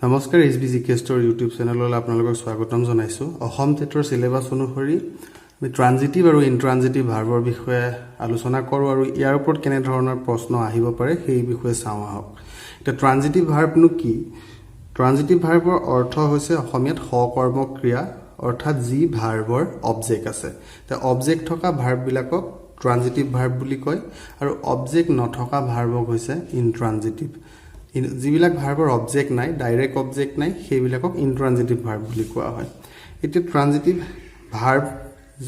নমস্কাৰ HBGK store YouTube চেনেললৈ আপোনালোকক স্বাগতম জনাইছো। অসম টেটৰ সিলেবাস অনুসৰি আমি ট্ৰানজিটিভ আৰু ইনট্ৰানজিটিভ ভাৰ্বৰ বিষয়ে আলোচনা কৰো আৰু ইয়াৰ ওপৰত কেনে ধৰণৰ প্ৰশ্ন আহিব পাৰে সেই বিষয়ে চাওঁ আহক। এটা ট্ৰানজিটিভ ভাৰ্বনো কি? ট্ৰানজিটিভ ভাৰ্বৰ অৰ্থ হৈছে অসমীয়াত সকৰ্ম ক্ৰিয়া অৰ্থাৎ যি ভাৰ্বৰ অবজেক্ট আছে। তে অবজেক্ট থকা ভাৰ্ব বিলাকক ট্ৰানজিটিভ ভাৰ্ব বুলি কয় আৰু অবজেক্ট নথকা ভাৰ্বক হৈছে ইনট্ৰানজিটিভ। যিবিলাক ভাৰ্বৰ অবজেক্ট নাই, ডাইৰেক্ট অবজেক্ট নাই, সেইবিলাকক ইনট্ৰানজিটিভ ভাৰ্ব বুলি কোৱা হয়। এতিয়া ট্ৰানজিটিভ ভাৰ্ব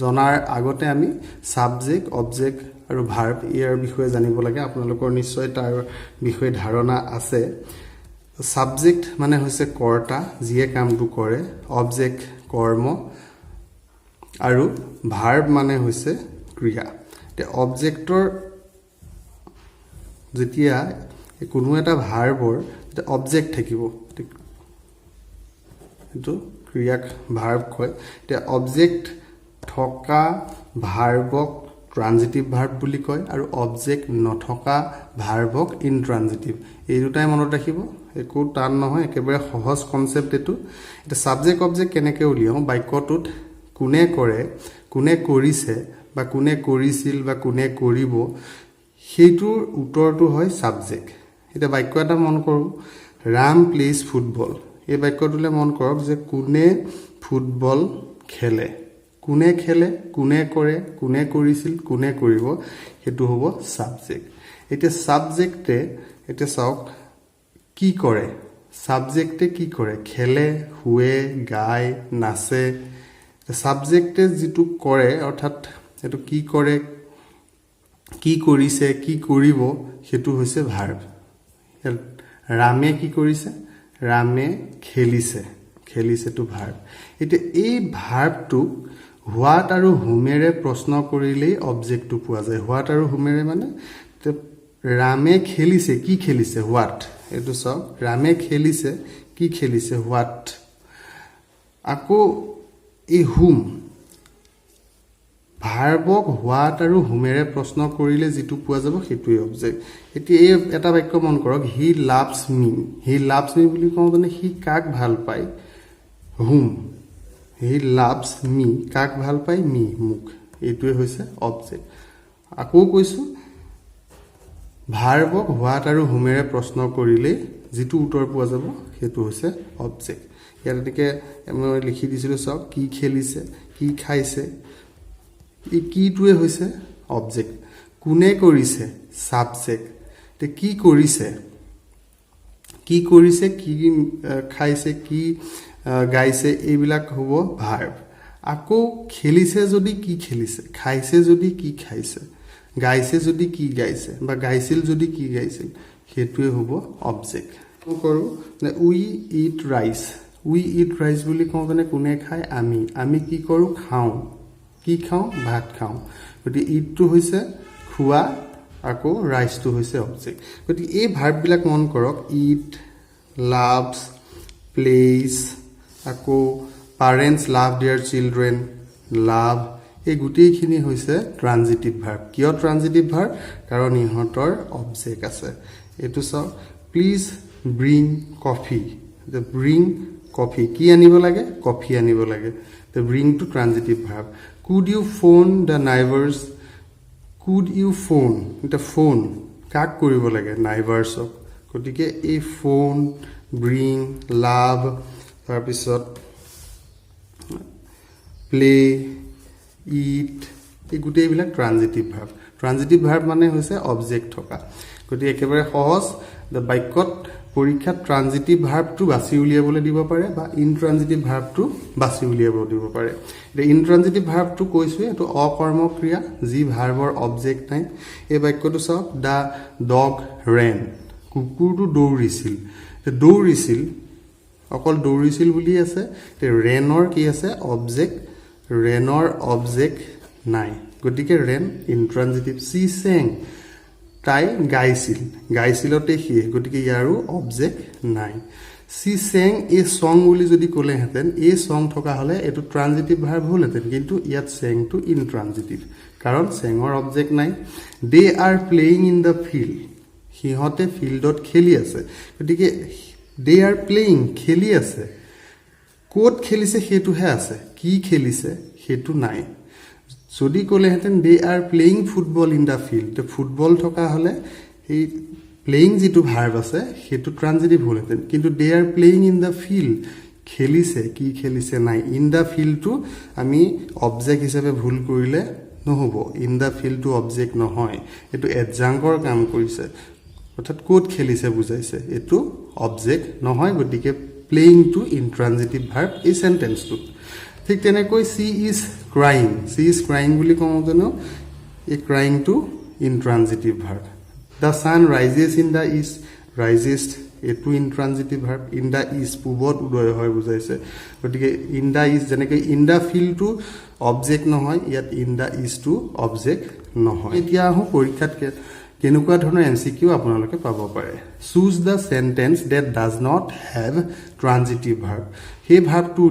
জনাৰ আগতে আমি সাবজেক্ট, অবজেক্ট আৰু ভাৰ্ব ইয়াৰ বিষয়ে জানিব লাগে। আপোনালোকৰ নিশ্চয় তাৰ বিষয়ে ধাৰণা আছে। সাবজেক্ট মানে হৈছে কৰ্তা, যিয়ে কামটো কৰে, অবজেক্ট কৰ্ম আৰু ভাৰ্ব মানে হৈছে ক্ৰিয়া। তে অবজেক্টৰ যেতিয়া কোনো এটা ভাৰ্বৰ এটা অবজেক্ট থাকিব, এটো ক্ৰিয়াক ভাৰ্ব কয়। তে অবজেক্ট থকা ভাৰ্বক ট্ৰানজিটিভ ভাৰ্ব বুলি কয় আৰু অবজেক্ট নথকা ভাৰ্বক ইনট্ৰানজিটিভ। এই দুটাই মনত ৰাখিব, একো টান নহয়, একেবাৰে সহজ কনসেপ্ট এটো। এটা সাবজেক্ট অবজেক্ট কেনেকৈ উলিয়াও? বাক্যটোত কোনে কৰে, কোনে কৰিছে বা কোনে কৰিছিল বা কোনে কৰিব, সেইটোৰ উত্তৰটো হয় সাবজেক্ট। এটা বাক্য এটা মন কৰো, ৰাম প্লেজ ফুটবল। এই বাক্যটোলে মন কৰক যে কোনে ফুটবল খেলে, কোনে খেলে, কোনে কৰে, কোনে কৰিছিল, কোনে কৰিব, হেতু হ'ব সাবজেক্ট। এতিয়া সাবজেক্টে এতিয়া চাওক কি কৰে, সাবজেক্টে কি কৰে? খেলে, শুৱে, গায়, নাচে। সাবজেক্টে যিটো কৰে অৰ্থাৎ এটো কি কৰে, কি কৰিছে, কি কৰিব, হেতু হৈছে ভাৰ্ব। ৰামে কি কৰিছে? ৰামে খেলিছে, খেলিছেটো ভাৰ্ব। এতিয়া এই ভাৰ্বটোক হোৱাট আৰু হুমেৰে প্ৰশ্ন কৰিলেই অবজেক্টটো পোৱা যায়। হোৱাট আৰু হুমেৰে মানে ৰামে খেলিছে, কি খেলিছে? হোৱাট। এইটো চাওক, ৰামে খেলিছে, কি খেলিছে? হোৱাট। আকৌ এই হুম ভাৰ্বক হোৱাট আৰু হুমেৰে প্ৰশ্ন কৰিলে যিটো পোৱা যাব সেইটোৱে অবজেক্ট। এতিয়া এই এটা বাক্য মন কৰক, হি লাভছ মি। হি লাভছ মি বুলি কওঁতে সি কাক ভাল পায়? হুম। হি লাভছ মি, কাক ভাল পায়? মি, মোক। এইটোৱে হৈছে অবজেক্ট। আকৌ কৈছো, ভাৰ্বক হোৱাট আৰু হুমেৰে প্ৰশ্ন কৰিলে যিটো উত্তৰ পোৱা যাব সেইটো হৈছে অবজেক্ট। ইয়াত এনেকৈ মই লিখি দিছিলো, চাওক, কি খেলিছে, কি খাইছে, এই কিটোৱে হৈছে অবজেক্ট। কোনে কৰিছে? সাবজেক্ট। তে কি কৰিছে, কি কৰিছে, কি খাইছে, কি গাইছে, এইবিলাক হ'ব ভাৰ্ব। আকৌ খেলিছে যদি কি খেলিছে, খাইছে যদি কি খাইছে, গাইছে যদি কি গাইছে বা গাইছিল যদি কি গাইছিল, সেইটোৱে হ'ব অবজেক্ট। কৰো we eat rice. We eat rice বুলি কওঁতে কোনে খায়? আমি। আমি কি কৰো? খাওঁ। কি খাওঁ? ভাত খাওঁ। গতিকে ইটটো হৈছে খোৱা, আকৌ ৰাইচটো হৈছে অবজেক্ট। গতিকে এই ভাৰ্ববিলাক মন কৰক, ইট, লাভছ, প্লেচ, আকৌ পাৰেণ্টছ লাভ দেয়াৰ চিলড্ৰেন, লাভ, এই গোটেইখিনি হৈছে ট্ৰানজিটিভ ভাৰ্ব। কিয় ট্ৰানজিটিভ ভাৰ্ব? কাৰণ ইহঁতৰ অবজেক্ট আছে। এইটো চাওক, please bring coffee. Bring coffee, কি আনিব লাগে? কফি আনিব লাগে। Bring to transitive verb. Could you phone the neighbours. Could you phone, এটা ফোন কাক কৰিব লাগে? নাইবাৰ্ছক। গতিকে এই ফোন, ব্ৰিং, লাভ, তাৰপিছত প্লে, ইট, এই গোটেইবিলাক ট্ৰানজিটিভ ভাৰ্ব। ট্ৰানজিটিভ ভাৰ্ব মানে হৈছে অবজেক্ট থকা। গতিকে একেবাৰে সহজ, বাক্যত পৰীক্ষাত ট্ৰানজিটিভ ভাৰ্বটো বাছি উলিয়াবলৈ দিব পাৰে বা ইনট্ৰানজিটিভ ভাৰ্বটো বাছি উলিয়াব দিব পাৰে। এতিয়া ইনট্ৰানজিটিভ ভাৰ্বটো কৈছোৱে, এইটো অকৰ্ম ক্ৰিয়া, যি ভাৰ্বৰ অবজেক্ট নাই। এই বাক্যটো চাওক, দ্য ডগ ৰেন। কুকুৰটো দৌৰিছিল। দৌৰিছিল, অকল দৌৰিছিল বুলি আছে। ৰেনৰ কি আছে? অবজেক্ট। ৰেনৰ অবজেক্ট নাই, গতিকে ৰেন ইনট্ৰানজিটিভ। চি চেং, তাই গাইছিল। গাইছিলতে শেষ, গতিকে ইয়াৰো অবজেক্ট নাই। চি চেং এ সং বুলি যদি ক'লেহেঁতেন, এই সং থকা হ'লে এইটো ট্ৰানজিটিভ ভাৰ্ব হ'লহেঁতেন, কিন্তু ইয়াত চেংটো ইনট্ৰানজিটিভ কাৰণ চেঙৰ অবজেক্ট নাই। They are playing in the field, সিহঁতে ফিল্ডত খেলি আছে। গতিকে দে আৰ প্লেয়িং খেলি আছে ক'ত খেলিছে সেইটোহে আছে কি খেলিছে সেইটো নাই যদি ক'লেহেঁতেন they are playing football in the field football থকা হ'লে এই প্লেয়িং যিটো ভাৰ্ব আছে সেইটো ট্ৰানজিটিভ হ'লহেঁতেন কিন্তু they are playing in the field খেলিছে কি খেলিছে নাই ইন দ্য ফিল্ডটো আমি অবজেক্ট হিচাপে ভুল কৰিলে নহ'ব ইন দ্য ফিল্ডটো অবজেক্ট নহয় এইটো এডজাংকৰ কাম কৰিছে অৰ্থাৎ ক'ত খেলিছে বুজাইছে এইটো অবজেক্ট নহয় গতিকে প্লেয়িং টু ইনট্ৰানজিটিভ ভাৰ্ব এই সেন্টেন্সটো ঠিক তেনেকৈ সি ইজ ক্ৰাইং বুলি কওঁ জানো এই crying to intransitive verb the sun rises in the east rises এইটো intransitive verb in the east পূবত উদয় হয় বুজাইছে গতিকে ইন দ্য ইষ্ট যেনেকৈ ইন দ্য ফিল্ডটো অবজেক্ট নহয় ইয়াত ইন দ্য ইষ্টটো অবজেক্ট নহয় এতিয়া আহোঁ পৰীক্ষাত কেনেকুৱা ধৰণৰ এমচিকিউ আপোনালোকে পাব পাৰে choose the sentence that does not have transitive verb সেই ভাৰ্বটো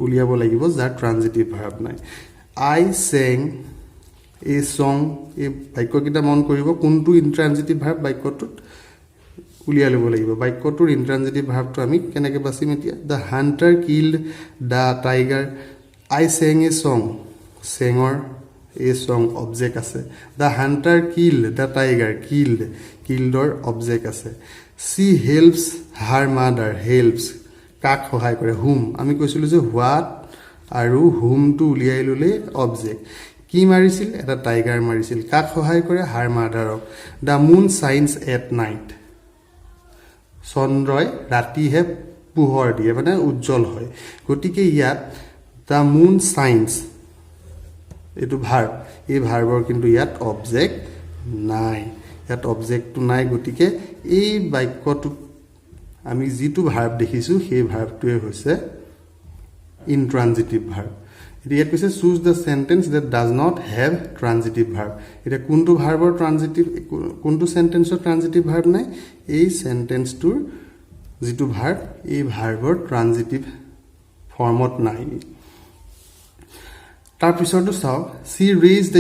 উলিয়াব লাগিব যাৰ ট্ৰানজিটিভ ভাৰ্ব নাই আই চেং এ চং এই বাক্যকেইটা মন কৰিব কোনটো ইনট্ৰানজিটিভ ভাৰ্ব বাক্যটোত উলিয়াই ল'ব লাগিব বাক্যটোৰ ইনট্ৰানজিটিভ ভাৰ্বটো আমি কেনেকৈ বাচিম এতিয়া the hunter killed the tiger I sang a song চেঙৰ এ চং অবজেক্ট আছে the hunter killed the tiger কিল্ডৰ অবজেক্ট আছে she helps her mother helps কাক সহায় কৰে হুম আমি কৈছিলোঁ যে হোৱাট আৰু হুমটো উলিয়াই ল'লে অবজেক্ট কি মাৰিছিল এটা টাইগাৰ মাৰিছিল কাক সহায় কৰে হাৰ মাদাৰক the moon shines at night চন্দ্ৰই ৰাতিহে পোহৰ দিয়ে মানে উজ্জ্বল হয় গতিকে ইয়াত দ্য মুন চাইন্স এইটো ভাৰ্ব এই ভাৰ্বৰ কিন্তু ইয়াত অবজেক্ট নাই ইয়াত অবজেক্টটো নাই গতিকে এই বাক্যটোত আমি যিটো ভাৰ্ব দেখিছোঁ সেই ভাৰ্বটোৱে হৈছে ইনট্ৰানজিটিভ ভাৰ্ব এতিয়া ইয়াত কৈছে choose the sentence that does not have transitive verb এতিয়া কোনটো ভাৰ্বৰ ট্ৰানজিটিভ কোনটো সেন্টেন্সৰ ট্ৰানজিটিভ ভাৰ্ব নাই এই সেন্টেন্সটোৰ যিটো ভাৰ্ব এই ভাৰ্বৰ ট্ৰানজিটিভ ফৰ্মত নাই তাৰ পিছৰটো চাওক সি ৰেইজড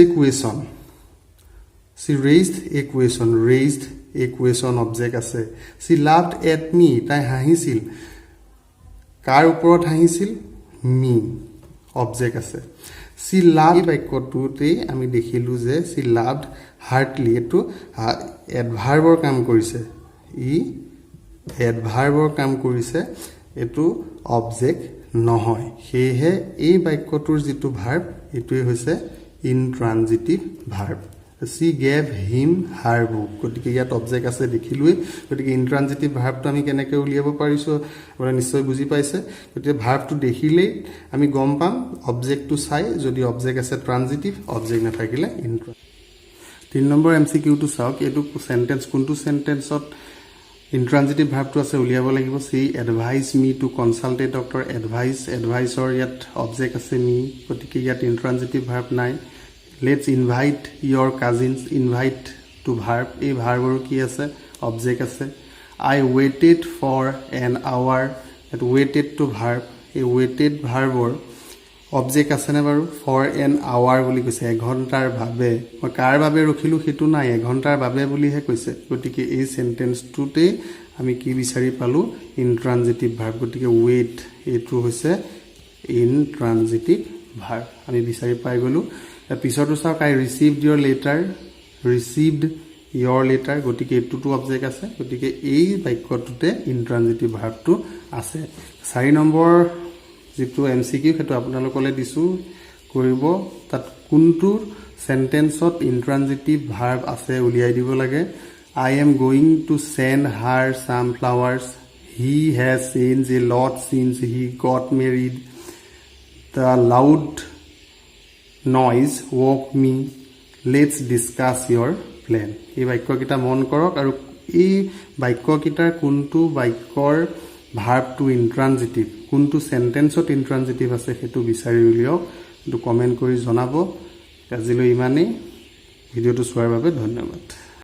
এ কুৱেশ্যন অবজেক্ট আছে সি লাভড এট মি তাই হাঁহিছিল কাৰ ওপৰত হাঁহিছিল মি অবজেক্ট আছে সি লাভ বাক্যটোতেই আমি দেখিলোঁ যে সি লাভড হাৰ্টলি এইটো এডভাৰ্বৰ কাম কৰিছে ই এডভাৰ্বৰ কাম কৰিছে এইটো অবজেক্ট নহয় সেয়েহে এই বাক্যটোৰ যিটো ভাৰ্ব এইটোৱে হৈছে intransitive verb she gave him her book গতিকে ইয়াত অবজেক্ট আছে দেখিলোৱেই গতিকে ইনট্ৰানজিটিভ ভাৰ্বটো আমি কেনেকৈ উলিয়াব পাৰিছোঁ আপোনালোকে নিশ্চয় বুজি পাইছে গতিকে ভাৰ্বটো দেখিলেই আমি গম পাম অবজেক্টটো চাই যদি অবজেক্ট আছে ট্ৰানজিটিভ অবজেক্ট নাথাকিলে ইনট্ৰানজিটিভ 3 নম্বৰ এমচিকিউটো চাওক এইটো সেন্টেন্স কোনটো সেন্টেন্সত ইনট্ৰানজিটিভ ভাৰ্বটো আছে উলিয়াব লাগিব she advise me to consult a doctor এডভাইজৰ ইয়াত অবজেক্ট আছে মি গতিকে ইয়াত ইনট্ৰানজিটিভ ভাৰ্ব নাই let's invite your cousins invite to verb এই ভাৰ্বৰো কি আছে অবজেক্ট আছে I waited for an hour এইটো ৱেইটেড টু ভাৰ্ব এই ৱেইটেড ভাৰ্বৰ অবজেক্ট আছেনে বাৰু ফৰ এন আৱাৰ বুলি কৈছে এঘণ্টাৰ বাবে মই কাৰ বাবে ৰখিলোঁ সেইটো নাই এঘণ্টাৰ বাবে বুলিহে কৈছে গতিকে এই সেন্টেন্সটোতে আমি কি বিচাৰি পালোঁ ইনট্ৰানজিটিভ ভাৰ্ব গতিকে ৱেইট এইটো হৈছে ইনট্ৰানজিটিভ ভাৰ্ব আমি বিচাৰি পাই গ'লোঁ পিছতো চাওক আই ৰিচিভড ইয়ৰ লেটাৰ গতিকে এইটোতো অবজেক্ট আছে গতিকে এই বাক্যটোতে ইনট্ৰানজিটিভ ভাৰ্বটো আছে 4 নম্বৰ যিটো এমচিকিউ সেইটো আপোনালোকলৈ দিছোঁ কৰিব তাত কোনটো সেন্টেন্সত ইনট্ৰানজিটিভ ভাৰ্ব আছে উলিয়াই দিব লাগে I am going to send her some flowers he has change a lot since he got married the loud noise woke me let's discuss your plan এই বাক্যকেইটা মন কৰক আৰু এই বাক্যকেইটাৰ কোনটো বাক্যৰ ভাৰ্বটো ইনট্ৰানজিটিভ কোনটো সেন্টেন্সত ইনট্ৰানজিটিভ আছে সেইটো বিচাৰি উলিয়াওক এইটো কমেণ্ট কৰি জনাব আজিলৈ ইমানেই ভিডিঅ'টো চোৱাৰ বাবে ধন্যবাদ